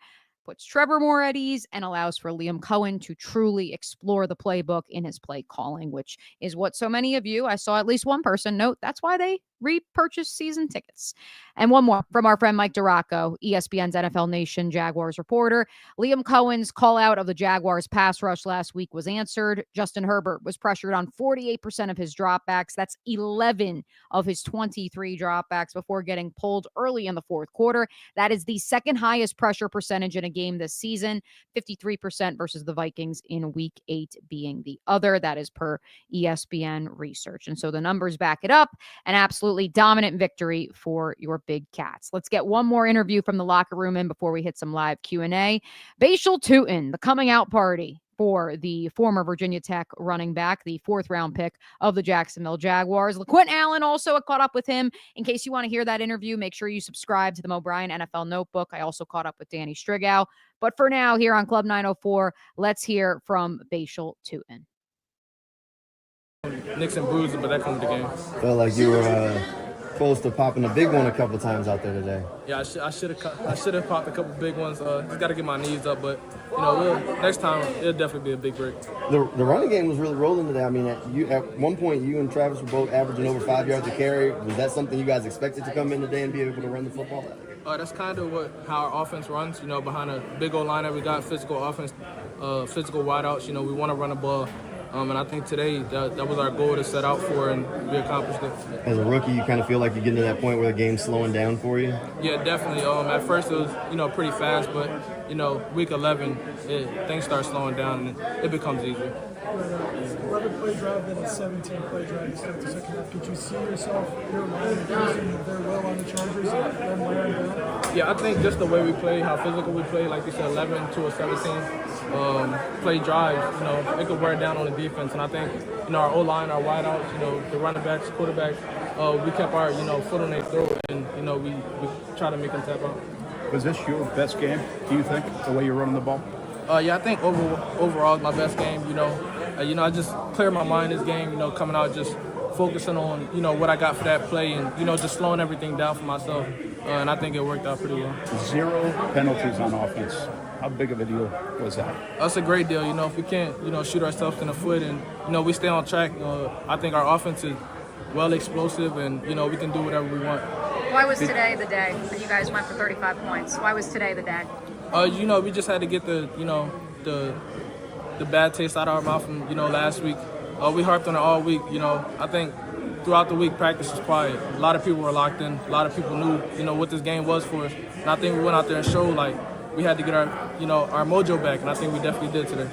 puts Trevor more at ease, and allows for Liam Cohen to truly explore the playbook in his play calling, which is what so many of you, I saw at least one person note, that's why they repurchased season tickets. And one more from our friend Mike Duraco, ESPN's NFL Nation Jaguars reporter. Liam Cohen's call out of the Jaguars pass rush last week was answered. Justin Herbert was pressured on 48% of his dropbacks. That's 11 of his 23 dropbacks before getting pulled early in the 4th quarter. That is the 2nd highest pressure percentage in a game this season, 53% versus the Vikings in week 8 being the other. That is per ESPN research. And so the numbers back it up. An absolutely dominant victory for your Big Cats. Let's get one more interview from the locker room in before we hit some live Q&A. Bhayshul Tuten, the coming out party for the former Virginia Tech running back, the 4th round pick of the Jacksonville Jaguars. LaQuint Allen also caught up with him. In case you want to hear that interview, make sure you subscribe to the Mo Bryan NFL Notebook. I also caught up with Danny Strigow. But for now, here on Club 904, let's hear from Bhayshul Tuten. Nicks and bruises, but that comes with the game. Felt like you were close to popping a big one a couple times out there today. Yeah, I should have popped a couple big ones. Just got to get my knees up, but next time it'll definitely be a big break. The running game was really rolling today. I mean, at one point you and Travis were both averaging over 5 yards a carry. Was that something you guys expected to come in today and be able to run the football? That's kind of how our offense runs. Behind a big old line that we got, physical offense, physical wideouts. We want to run the ball. And I think today that was our goal to set out for, and we accomplished it. As a rookie, you kind of feel like you're getting to that point where the game's slowing down for you? Yeah, definitely. At first it was, pretty fast, but, week 11, things start slowing down and it becomes easier. 11 play drive, then a 17 play drive to start the second half. Could you see yourself, your line using very well on the Chargers and then wearing down? Yeah, I think just the way we play, how physical we play, like you said, 11 to a 17 play drives, it could wear down on the defense. And I think, our O-line, our wideouts, the running backs, quarterbacks, we kept our, foot on their throat, and, we try to make them tap out. Was this your best game, do you think, the way you're running the ball? Yeah, I think overall my best game. I just cleared my mind this game. Coming out just focusing on what I got for that play, and just slowing everything down for myself. And I think it worked out pretty well. 0 penalties on offense. How big of a deal was that? That's a great deal. If we can't shoot ourselves in the foot, and we stay on track, I think our offense is well explosive, and we can do whatever we want. Why was today the day that you guys went for 35 points? Why was today the day? We just had to get the bad taste out of our mouth from, last week. We harped on it all week. I think throughout the week, practice was quiet. A lot of people were locked in. A lot of people knew, what this game was for us. And I think we went out there and showed, we had to get our mojo back, and I think we definitely did today.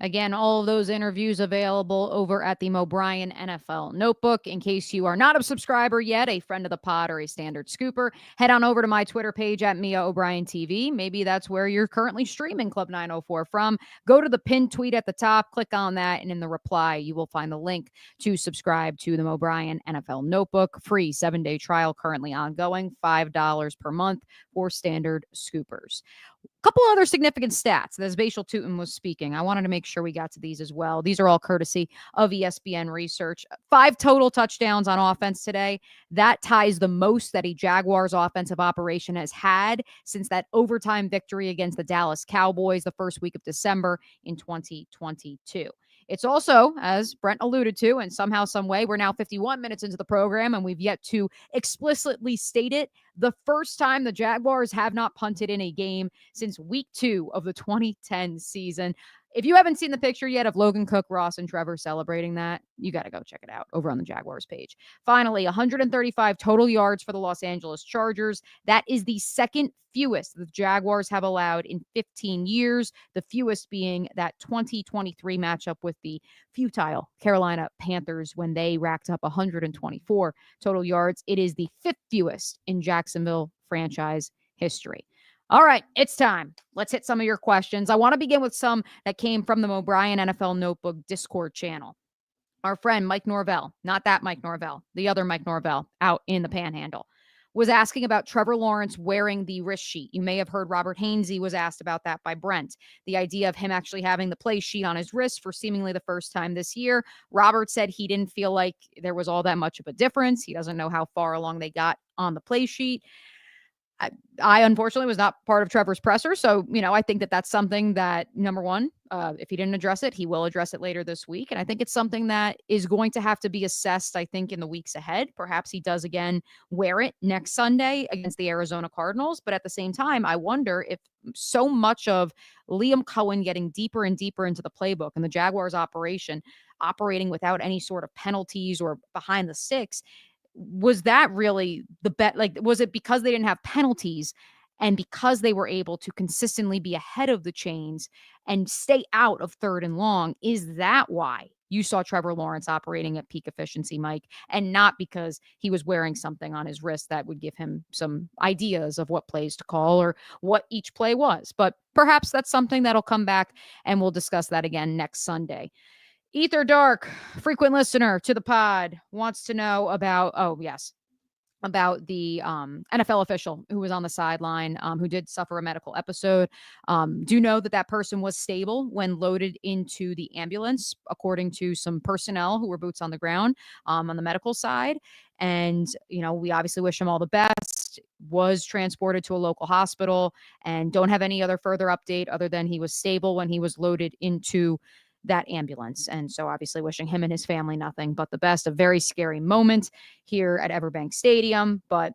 Again, all of those interviews available over at the O'Brien NFL Notebook. In case you are not a subscriber yet, a friend of the pod, or a standard scooper, head on over to my Twitter page at Mia O'Brien TV. Maybe that's where you're currently streaming Club 904 from. Go to the pinned tweet at the top, click on that, and in the reply, you will find the link to subscribe to the O'Brien NFL Notebook. Free 7-day trial currently ongoing, $5 per month for standard scoopers. Couple other significant stats as Bhayshul Tuten was speaking. I wanted to make sure we got to these as well. These are all courtesy of ESPN research. 5 total touchdowns on offense today. That ties the most that a Jaguars offensive operation has had since that overtime victory against the Dallas Cowboys the first week of December in 2022. It's also, as Brent alluded to, and somehow, some way, we're now 51 minutes into the program, and we've yet to explicitly state it, the first time the Jaguars have not punted in a game since week 2 of the 2010 season. If you haven't seen the picture yet of Logan Cook, Ross, and Trevor celebrating that, you got to go check it out over on the Jaguars page. Finally, 135 total yards for the Los Angeles Chargers. That is the second fewest the Jaguars have allowed in 15 years, the fewest being that 2023 matchup with the futile Carolina Panthers when they racked up 124 total yards. It is the 5th fewest in Jacksonville franchise history. All right, it's time. Let's hit some of your questions. I want to begin with some that came from the O'Brien NFL Notebook Discord channel. Our friend Mike Norvell, not that Mike Norvell, the other Mike Norvell out in the Panhandle, was asking about Trevor Lawrence wearing the wrist sheet. You may have heard Robert Hainsey was asked about that by Brent. The idea of him actually having the play sheet on his wrist for seemingly the first time this year. Robert said he didn't feel like there was all that much of a difference. He doesn't know how far along they got on the play sheet. I unfortunately was not part of Trevor's presser. So, I think that that's something that, number one, if he didn't address it, he will address it later this week. And I think it's something that is going to have to be assessed, I think, in the weeks ahead. Perhaps he does again wear it next Sunday against the Arizona Cardinals. But at the same time, I wonder if so much of Liam Cohen getting deeper and deeper into the playbook and the Jaguars operation operating without any sort of penalties or behind the sticks, was that really the bet? Was it because they didn't have penalties and because they were able to consistently be ahead of the chains and stay out of 3rd and long? Is that why you saw Trevor Lawrence operating at peak efficiency, Mike, and not because he was wearing something on his wrist that would give him some ideas of what plays to call or what each play was? But perhaps that's something that'll come back, and we'll discuss that again next Sunday. Ether Dark, frequent listener to the pod, wants to know about, about the NFL official who was on the sideline, who did suffer a medical episode. Do you know that person was stable when loaded into the ambulance, according to some personnel who were boots on the ground on the medical side? And, we obviously wish him all the best. Was transported to a local hospital and don't have any other further update other than he was stable when he was loaded into that ambulance. And so obviously wishing him and his family nothing but the best. A very scary moment here at Everbank Stadium. But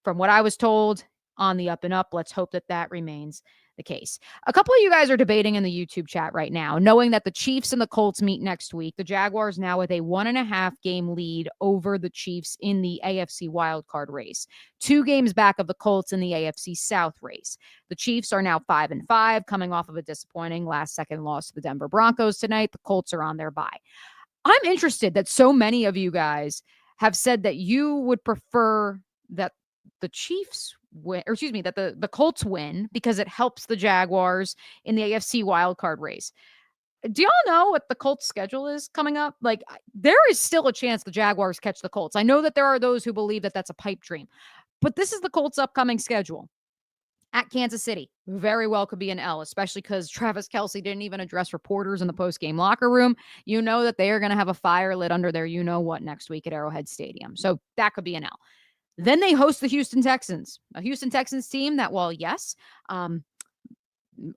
from what I was told, on the up and up, let's hope that remains the case. A couple of you guys are debating in the YouTube chat right now, knowing that the Chiefs and the Colts meet next week. The Jaguars now with a 1.5 game lead over the Chiefs in the AFC wildcard race. 2 games back of the Colts in the AFC South race. The Chiefs are now 5-5, coming off of a disappointing last-second loss to the Denver Broncos tonight. The Colts are on their bye. I'm interested that so many of you guys have said that you would prefer that the Chiefs win, or excuse me, that the Colts win because it helps the Jaguars in the AFC wildcard race. Do y'all know what the Colts schedule is coming up? Like, there is still a chance the Jaguars catch the Colts. I know that there are those who believe that that's a pipe dream, but this is the Colts' upcoming schedule. At Kansas City, very well could be an L, especially because Travis Kelce didn't even address reporters in the post-game locker room. You know that they are going to have a fire lit under their you-know-what next week at Arrowhead Stadium. So that could be an L. Then they host the Houston Texans, a Houston Texans team that, well, yes,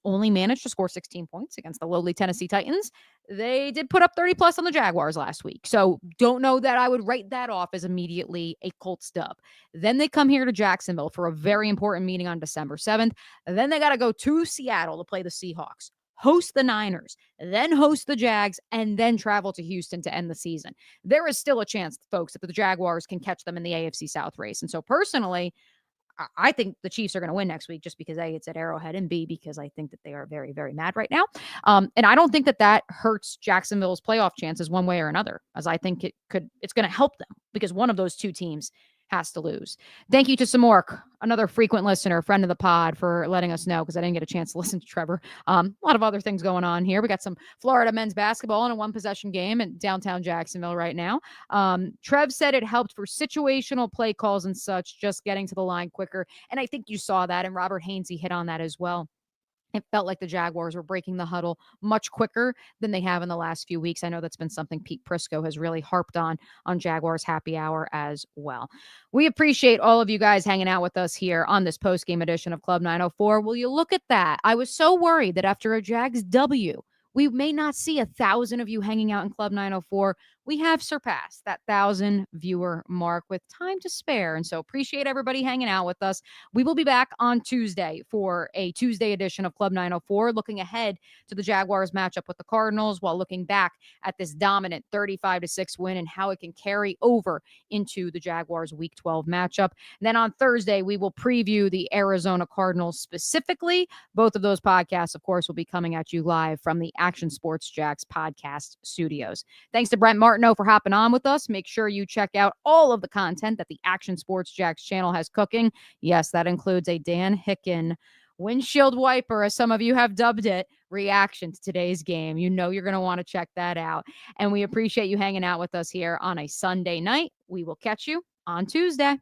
only managed to score 16 points against the lowly Tennessee Titans. They did put up 30+ on the Jaguars last week. So don't know that I would write that off as immediately a Colts dub. Then they come here to Jacksonville for a very important meeting on December 7th. And then they got to go to Seattle to play the Seahawks, host the Niners, then host the Jags, and then travel to Houston to end the season. There is still a chance, folks, that the Jaguars can catch them in the AFC South race. And so personally, I think the Chiefs are going to win next week just because A, it's at Arrowhead, and B, because I think that they are very, very mad right now. And I don't think that hurts Jacksonville's playoff chances one way or another, as I think it's going to help them because one of those two teams has to lose. Thank you to Samork, another frequent listener, friend of the pod, for letting us know because I didn't get a chance to listen to Trevor. A lot of other things going on here. We got some Florida men's basketball in a 1-possession game in downtown Jacksonville right now. Trev said it helped for situational play calls and such, just getting to the line quicker. And I think you saw that, and Robert Hainsey hit on that as well. It felt like the Jaguars were breaking the huddle much quicker than they have in the last few weeks. I know that's been something Pete Prisco has really harped on Jaguars Happy Hour as well. We appreciate all of you guys hanging out with us here on this post-game edition of Club 904. Will you look at that? I was so worried that after a Jags W, we may not see 1,000 of you hanging out in Club 904. We have surpassed that 1,000 viewer mark with time to spare. And so appreciate everybody hanging out with us. We will be back on Tuesday for a Tuesday edition of Club 904, looking ahead to the Jaguars matchup with the Cardinals while looking back at this dominant 35-6 win and how it can carry over into the Jaguars Week 12 matchup. And then on Thursday, we will preview the Arizona Cardinals specifically. Both of those podcasts, of course, will be coming at you live from the Action Sports Jacks podcast studios. Thanks to Brent Martineau for hopping on with us. Make sure you check out all of the content that the Action Sports Jacks channel has cooking. Yes, that includes a Dan Hicken windshield wiper, as some of you have dubbed it, reaction to today's game. You know you're going to want to check that out. And we appreciate you hanging out with us here on a Sunday night. We will catch you on Tuesday.